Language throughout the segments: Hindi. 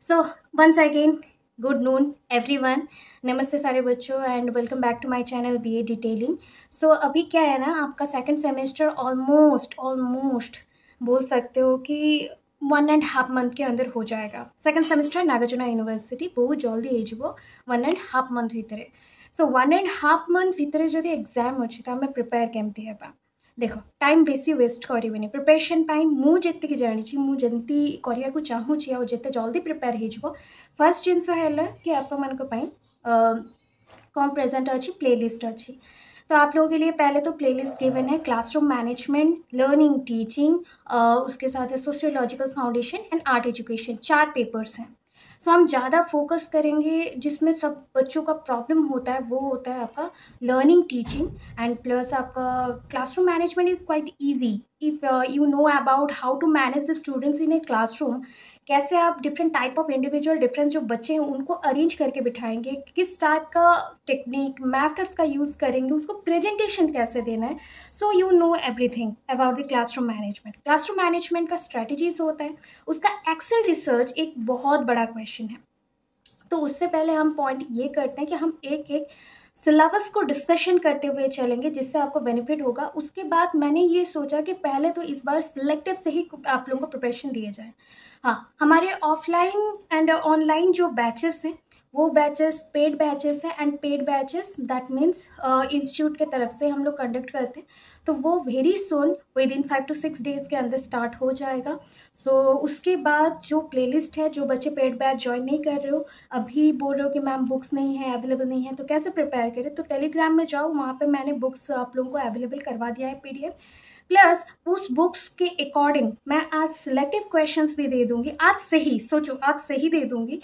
सो once again good noon everyone. नमस्ते सारे बच्चों and welcome back to my channel BA detailing. So अभी क्या है ना, आपका सेकंड सेमेस्टर ऑलमोस्ट बोल सकते हो कि 1.5 मंथ के अंदर हो जाएगा। सेकंड सेमेस्टर नागार्जुना यूनिवर्सिटी बहुत जल्दी ହେଇଯିବ 1.5 मंथ भितर। सो 1.5 मंथ भितर जदि एग्जाम अच्छी तो आम प्रिपेयर केमती हेबा। देख टाइम बेसी वेस्ट करें प्रिपरेशन मुझे जानी मुझे करने को चाहूँगी और जिते जल्दी प्रिपेयर हो फर्स्ट जिनस है कि आप कौन प्रेजेंट अच्छी प्लेलिस्ट अच्छी। तो आप लोगों के लिए पहले तो प्लेलिस्ट गिवन है क्लासरूम मैनेजमेंट, लर्निंग टीचिंग, उसके साथ है sociological foundation and art education, 4 papers हैं। सो हम ज़्यादा फोकस करेंगे जिसमें सब बच्चों का प्रॉब्लम होता है वो होता है आपका लर्निंग टीचिंग एंड प्लस आपका classroom management is quite easy if you know about how to manage the students in a classroom. कैसे आप different type of individual difference जो बच्चे हैं उनको अरेंज करके बिठाएंगे, किस टाइप का टेक्निक मैथड्स का यूज़ करेंगे, उसको प्रेजेंटेशन कैसे देना है। So you know everything about the classroom management. Classroom management का स्ट्रैटेजीज होता है, उसका एक्सेल रिसर्च एक बहुत बड़ा क्वेश्चन है। तो उससे पहले हम पॉइंट ये करते हैं कि हम एक एक सिलेबस को डिस्कशन करते हुए चलेंगे जिससे आपको बेनिफिट होगा। उसके बाद मैंने ये सोचा कि पहले तो इस बार सिलेक्टिव से ही आप लोगों को प्रिपरेशन दिए जाए। हाँ, हमारे ऑफलाइन एंड ऑनलाइन जो बैचेस हैं वो बैचेस पेड बैचेस हैं and paid batches that means institute के तरफ से हम लोग कंडक्ट करते हैं। तो वो very soon with in 5 to 6 days के अंदर स्टार्ट हो जाएगा। सो उसके बाद जो प्लेलिस्ट है, जो बच्चे पेड बैच ज्वाइन नहीं कर रहे हो, अभी बोल रहे हो कि मैम बुक्स नहीं है, अवेलेबल नहीं है, तो कैसे प्रिपेयर करें, तो टेलीग्राम में जाओ, वहाँ पे मैंने बुक्स आप लोगों को अवेलेबल करवा दिया है पीडीएफ। प्लस उस बुक्स के अकॉर्डिंग मैं आज सिलेक्टिव क्वेश्चंस भी दे दूंगी। आज से ही सोचो, आज से ही दे दूंगी।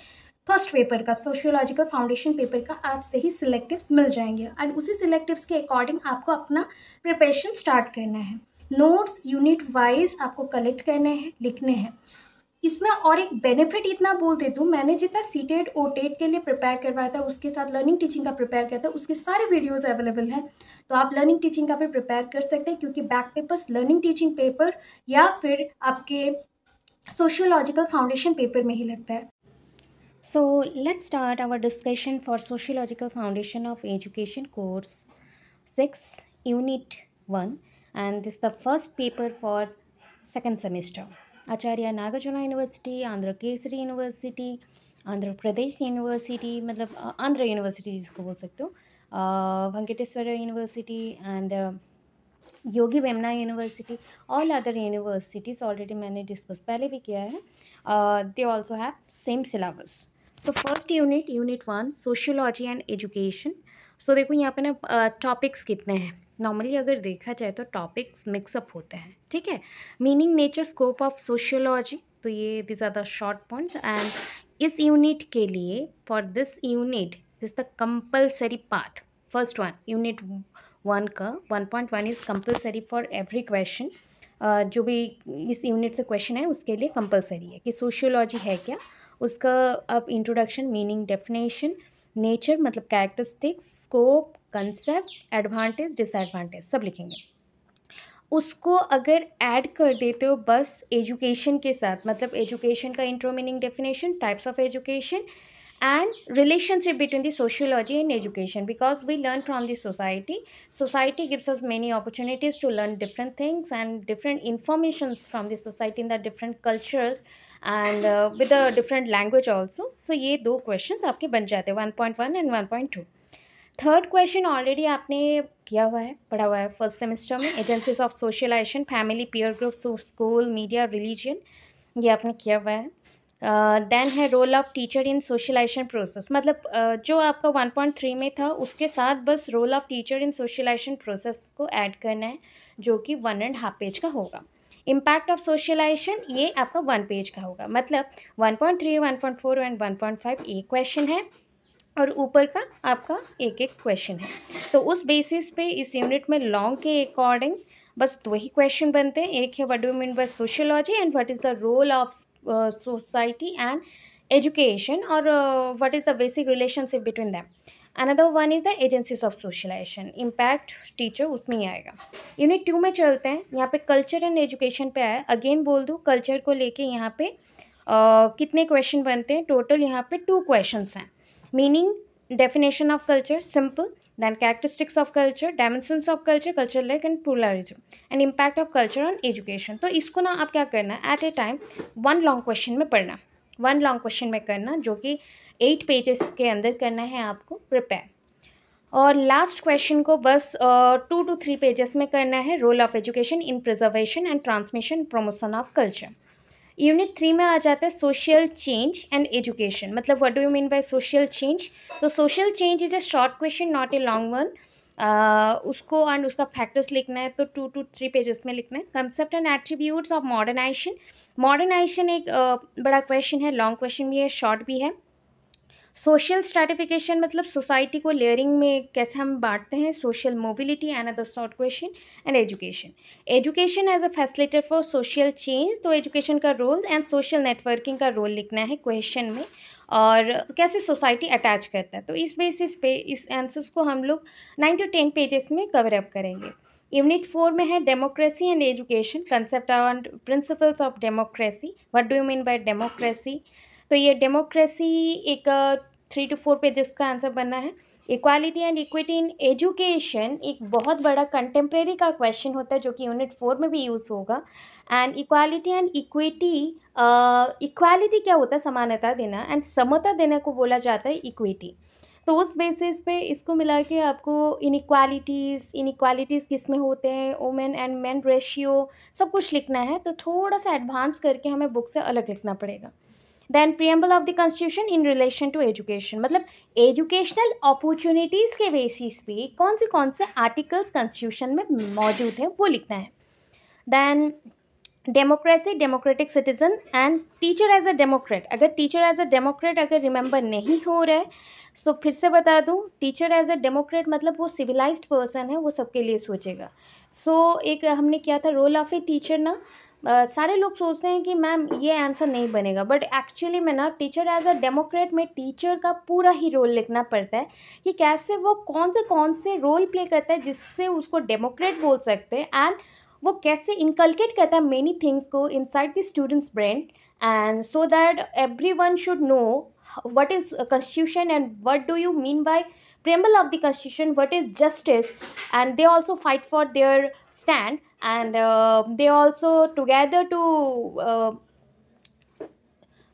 फर्स्ट पेपर का सोशियोलॉजिकल फाउंडेशन पेपर का आज से ही सिलेक्टिव्स मिल जाएंगे एंड उसी सिलेक्टिव्स के अकॉर्डिंग आपको अपना प्रिपरेशन स्टार्ट करना है। नोट्स यूनिट वाइज आपको कलेक्ट करने हैं, लिखने हैं। इसमें और एक बेनिफिट इतना बोल देती हूँ, मैंने जितना सीटेट ओटेट के लिए प्रिपेयर करवाया था उसके साथ लर्निंग टीचिंग का प्रिपेयर किया था, उसके सारे वीडियोस अवेलेबल हैं। तो आप लर्निंग टीचिंग का भी प्रिपेयर कर सकते हैं क्योंकि back papers learning teaching paper या फिर आपके सोशियोलॉजिकल फाउंडेशन पेपर में ही लगता है। So let's start our discussion for Sociological Foundation of Education course 6 Unit 1 and this is the first paper for second semester. Acharya Nagarjuna university, Andhra Kesari university, Andhra Pradesh university, मतलब आंध्र यूनिवर्सिटी जिसको बोल सकते हो, Venkateswara university and Yogi Vemana university, all other universities already मैंने डिस्कस पहले भी किया है। They also have same syllabus. तो first unit 1 sociology and education. So देखो यहाँ पे ना टॉपिक्स कितने हैं। नॉर्मली अगर देखा जाए तो टॉपिक्स मिक्सअप होते हैं, ठीक है। Meaning, nature, scope of sociology, तो ये this are the short points. And इस यूनिट के लिए for this unit this the compulsory part. First one unit 1 का 1.1 is compulsory for every question. जो भी इस यूनिट से क्वेश्चन है उसके लिए कंपल्सरी है कि सोशियोलॉजी है क्या, उसका आप इंट्रोडक्शन, मीनिंग, डेफिनेशन, नेचर मतलब characteristics, scope, concept, advantage, disadvantage सब लिखेंगे। उसको अगर ऐड कर देते हो बस एजुकेशन के साथ, मतलब एजुकेशन का intro, meaning, definition, types of education and relationship between the sociology and education, because we learn from the society gives us many opportunities to learn different things and different informations from the society in the different cultures and with a different language also. So ये दो questions आपके बन जाते हैं 1.1 and 1.2। थर्ड क्वेश्चन ऑलरेडी आपने किया हुआ है, पढ़ा हुआ है फर्स्ट सेमेस्टर में, agencies of socialization, family, peer group, school, media, religion, ये आपने किया हुआ है। देन है role of teacher in socialisation process, मतलब जो आपका 1.3 में था उसके साथ बस role of teacher in socialisation process को ऐड करना है जो कि 1.5 पेज का होगा। इम्पैक्ट ऑफ सोशलाइजेशन ये आपका 1 पेज का होगा, मतलब 1.3, 1.4 एंड 1.5 एक क्वेश्चन है और ऊपर का आपका एक एक क्वेश्चन है। तो उस बेसिस पे इस यूनिट में लॉन्ग के अकॉर्डिंग बस दो ही क्वेश्चन बनते हैं। एक है what do you mean by sociology and what is the role of society and education, और what is the basic relationship between them. Another one is the agencies of socialisation, impact teacher उसमें ही आएगा। यूनिट 2 में चलते हैं। यहाँ पे कल्चर एंड एजुकेशन पे आया। अगेन बोल दूँ, कल्चर को लेके यहाँ पे कितने क्वेश्चन बनते हैं टोटल? यहाँ पे 2 क्वेश्चंस हैं। Meaning, definition of culture simple, then characteristics of culture, dimensions of culture, cultural like and pluralism, and impact of culture on education। तो इसको ना आप क्या करना है, at a time 1 long question में पढ़ना, 1 लॉन्ग क्वेश्चन में करना, जो कि 8 पेजेस के अंदर करना है आपको प्रिपेयर। और लास्ट क्वेश्चन को बस 2 to 3 पेजेस में करना है, role of education in preservation and transmission promotion of culture. Unit 3 में आ जाता है सोशल चेंज एंड एजुकेशन। मतलब what do you mean by social change? तो social change is a short question, not a long one. उसको एंड उसका फैक्टर्स लिखना है तो 2 to 3 पेजेस में लिखना है। Concept and attributes of modernization. Modernization एक बड़ा क्वेश्चन है, लॉन्ग क्वेश्चन भी है, शॉर्ट भी है। सोशल स्ट्रैटिफिकेशन मतलब सोसाइटी को लेयरिंग में कैसे हम बांटते हैं, social mobility and other short question. And education, education as a facilitator for social change. तो एजुकेशन का रोल एंड सोशल नेटवर्किंग का रोल लिखना है क्वेश्चन में, और कैसे सोसाइटी अटैच करता है। तो इस बेसिस पे इस आंसर्स को हम लोग 9 to 10 पेजेस में कवर अप करेंगे। यूनिट 4 में है democracy and education, concept and principles of democracy. What do you mean bye democracy? तो ये डेमोक्रेसी एक 3 to 4 पेजेस का आंसर बनना है। Equality and equity in education एक बहुत बड़ा कंटेम्प्रेरी का क्वेश्चन होता है जो कि यूनिट 4 में भी यूज़ होगा। And equality and equity, equality क्या होता है? समानता देना, एंड समता देने को बोला जाता है इक्विटी। तो उस बेसिस पे इसको मिला के आपको इनइक्वालिटीज़ किस में होते हैं, वुमेन एंड मेन रेशियो, सब कुछ लिखना है। तो थोड़ा सा एडवांस करके हमें बुक से अलग लिखना पड़ेगा। Then preamble of the constitution in relation to education, मतलब एजुकेशनल अपॉर्चुनिटीज़ के बेसिस पे कौन से आर्टिकल्स कॉन्स्टिट्यूशन में मौजूद है वो लिखना है। Then democracy, democratic citizen and teacher as a democrat. अगर टीचर एज अ डेमोक्रेट अगर रिमेंबर नहीं हो रहा है तो फिर से बता दूं, टीचर एज अ डेमोक्रेट मतलब वो सिविलाइज्ड पर्सन है, वो सबके लिए सोचेगा। एक हमने किया था रोल ऑफ ए टीचर ना, सारे लोग सोचते हैं कि मैम ये आंसर नहीं बनेगा, बट एक्चुअली में ना टीचर एज अ डेमोक्रेट में टीचर का पूरा ही रोल लिखना पड़ता है कि कैसे वो कौन से रोल प्ले करता है जिससे उसको डेमोक्रेट बोल सकते हैं, एंड वो कैसे इनकलकेट करता है मेनी थिंग्स को inside the students brain, and so that everyone should know what is a constitution and what do you mean by preamble of the constitution, what is justice, and they also fight for their stand, and they also together to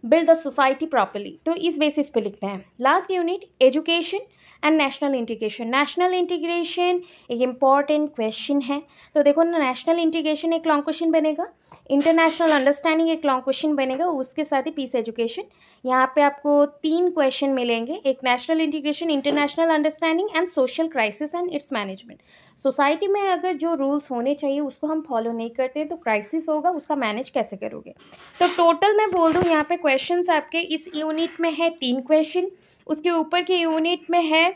build the society properly। तो इस बेसिस पे लिखते हैं। Last unit education and national integration. National integration एक इम्पॉर्टेंट क्वेश्चन है। तो देखो ना, नेशनल इंटीग्रेशन एक लॉन्ग क्वेश्चन बनेगा, इंटरनेशनल अंडरस्टैंडिंग एक लॉन्ग क्वेश्चन बनेगा, उसके साथ ही पीस एजुकेशन। यहाँ पे आपको 3 क्वेश्चन मिलेंगे, एक national integration, international understanding and social crisis and it's management. Society में अगर जो रूल्स होने चाहिए उसको हम फॉलो नहीं करते तो क्राइसिस होगा, उसका मैनेज कैसे करोगे। तो टोटल मैं बोल दूँ यहाँ पे क्वेश्चंस आपके इस यूनिट में है 3 क्वेश्चन, उसके ऊपर के यूनिट में है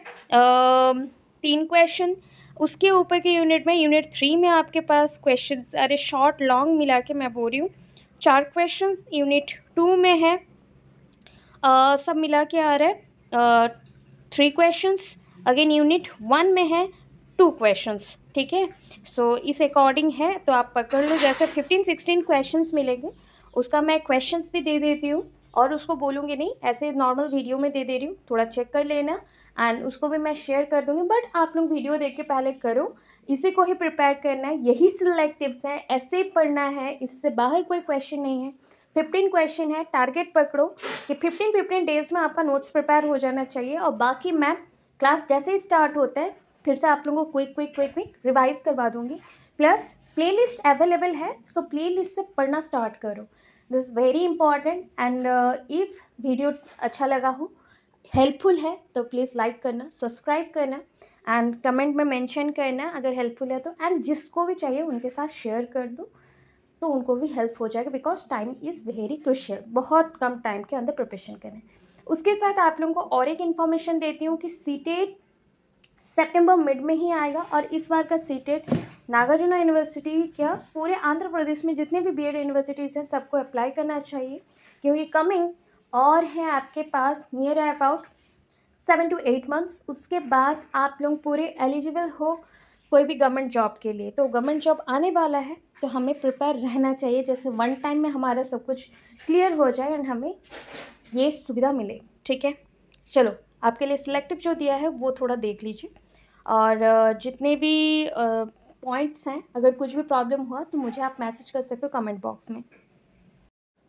3 क्वेश्चन, उसके ऊपर के यूनिट में यूनिट 3 में आपके पास क्वेश्चंस, अरे शॉर्ट लॉन्ग मिला के मैं बोल रही हूँ 4 क्वेश्चंस, यूनिट 2 में है सब मिला के आ रहा है 3 क्वेश्चंस, अगेन यूनिट 1 में है 2 क्वेश्चंस। ठीक है, सो इस अकॉर्डिंग है, तो आप पकड़ लो। जैसे 15-16 क्वेश्चंस मिलेंगे, उसका मैं क्वेश्चंस भी दे देती हूँ और उसको बोलूँगी नहीं, ऐसे नॉर्मल वीडियो में दे रही हूँ, थोड़ा चेक कर लेना, एंड उसको भी मैं शेयर कर दूँगी। बट आप लोग वीडियो देख के पहले करो, इसी को ही प्रिपेयर करना है, यही सिलेक्टिव्स हैं, ऐसे पढ़ना है, इससे बाहर कोई क्वेश्चन नहीं है। 15 क्वेश्चन है, टारगेट पकड़ो कि 15 डेज़ में आपका नोट्स प्रिपेयर हो जाना चाहिए, और बाकी मैं क्लास जैसे ही स्टार्ट होता है फिर से आप लोगों को क्विक रिवाइज करवा दूँगी। प्लस प्लेलिस्ट अवेलेबल है, सो प्लेलिस्ट से पढ़ना स्टार्ट करो, this is very important. And if video अच्छा लगा हो, हेल्पफुल है, तो प्लीज़ लाइक करना, सब्सक्राइब करना, एंड कमेंट में मेंशन करना अगर हेल्पफुल है तो, एंड जिसको भी चाहिए उनके साथ शेयर कर दो तो उनको भी हेल्प हो जाएगा, because time is very crucial, बहुत कम टाइम के अंदर प्रिपरेशन करें। उसके साथ आप लोगों को और एक इन्फॉर्मेशन देती हूँ कि सीटेट सितंबर मिड में ही आएगा, और इस बार का सीटेट नागार्जुन यूनिवर्सिटी क्या पूरे आंध्र प्रदेश में जितने भी बीएड यूनिवर्सिटीज़ हैं सबको अप्लाई करना चाहिए, क्योंकि कमिंग और है आपके पास नियर अबाउट 7 to 8 मंथ्स, उसके बाद आप लोग पूरे एलिजिबल हो कोई भी गवर्नमेंट जॉब के लिए। तो गवर्नमेंट जॉब आने वाला है तो हमें प्रिपेयर रहना चाहिए, जैसे वन टाइम में हमारा सब कुछ क्लियर हो जाए एंड हमें ये सुविधा मिले। ठीक है, चलो आपके लिए सिलेक्टिव जो दिया है वो थोड़ा देख लीजिए, और जितने भी पॉइंट्स हैं, अगर कुछ भी प्रॉब्लम हुआ तो मुझे आप मैसेज कर सकते हो कमेंट बॉक्स में।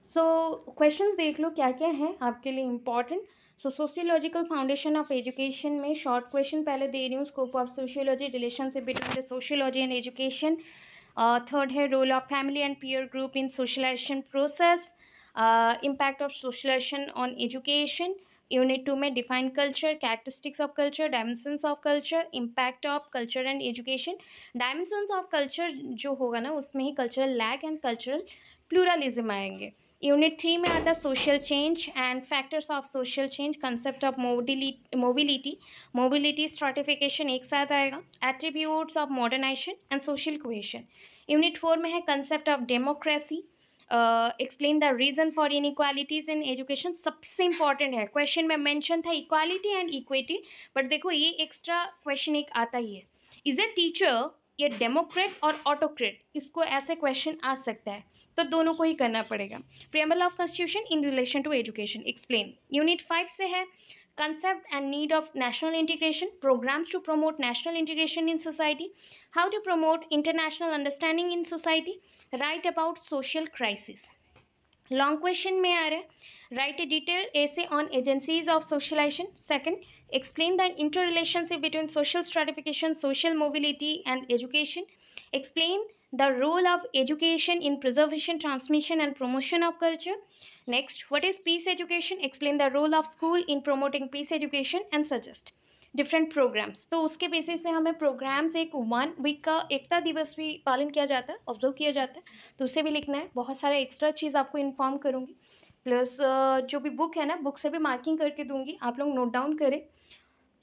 सो क्वेश्चंस देख लो क्या क्या हैं आपके लिए important. So sociological foundation of education में शॉर्ट क्वेश्चन पहले दे रही हूँ। Scope of sociology, relationship between the sociology and education. Third है role of family and peer group in socialisation process, impact of socialisation on education. Unit 2 में define culture, characteristics of culture, dimensions of culture, impact of culture and education. Dimensions of culture जो होगा ना उसमें ही cultural lag and cultural pluralism आएंगे। यूनिट 3 में आता social change and factors of social change, concept of mobility stratification एक साथ आएगा, attributes of modernisation and social cohesion. Unit 4 में है concept of democracy, explain the reason for inequalities in education. सबसे इंपॉर्टेंट है, क्वेश्चन में मेंशन था इक्वालिटी एंड इक्विटी, बट देखो ये एक्स्ट्रा क्वेश्चन एक आता ही है, इज ए टीचर ये डेमोक्रेट और ऑटोक्रेट, इसको ऐसे क्वेश्चन आ सकता है, तो दोनों को ही करना पड़ेगा। Preamble of constitution in relation to education, explain. Unit 5 से है concept and need of national integration, programs to promote national integration in society, how to promote international understanding in society, write about social crisis। Long question में आ रहा है write a detail essay on agencies of socialization. Second, explain the interrelationship between social stratification, social mobility and education. Explain the role of education in preservation, transmission and promotion of culture. Next, what is peace education? Explain the role of school in promoting peace education and suggest different programs। तो उसके बेसिस में हमें प्रोग्राम्स एक 1 वीक का एकता दिवस भी पालन किया जाता है, ऑब्जर्व किया जाता है, तो उसे भी लिखना है। बहुत सारे एक्स्ट्रा चीज़ आपको इन्फॉर्म करूँगी, प्लस जो भी बुक है ना, बुक से भी मार्किंग करके दूँगी, आप लोग नोट डाउन करें।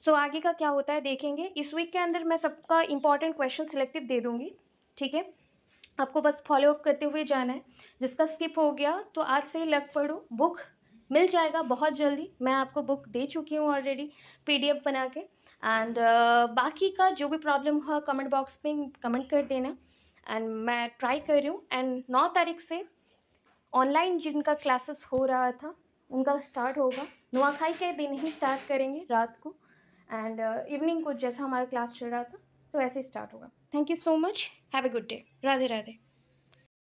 सो आगे का क्या होता है देखेंगे। इस वीक के अंदर मैं सबका इंपॉर्टेंट क्वेश्चन सिलेक्टिव दे दूँगी, ठीक है, आपको बस फॉलो अप करते हुए जाना है। जिसका स्किप हो गया तो आज से ही लग पड़ो, बुक मिल जाएगा बहुत जल्दी, मैं आपको बुक दे चुकी हूँ ऑलरेडी PDF बना के। एंड बाकी का जो भी प्रॉब्लम हुआ कमेंट बॉक्स में कमेंट कर देना, एंड मैं ट्राई कर रही हूँ। एंड 9 तारीख से ऑनलाइन जिनका क्लासेस हो रहा था उनका स्टार्ट होगा, नुआखाई के दिन ही स्टार्ट करेंगे रात को, एंड इवनिंग को जैसा हमारा क्लास चल रहा था तो ऐसे ही स्टार्ट होगा। Thank you so much, have a good day, Radhe Radhe.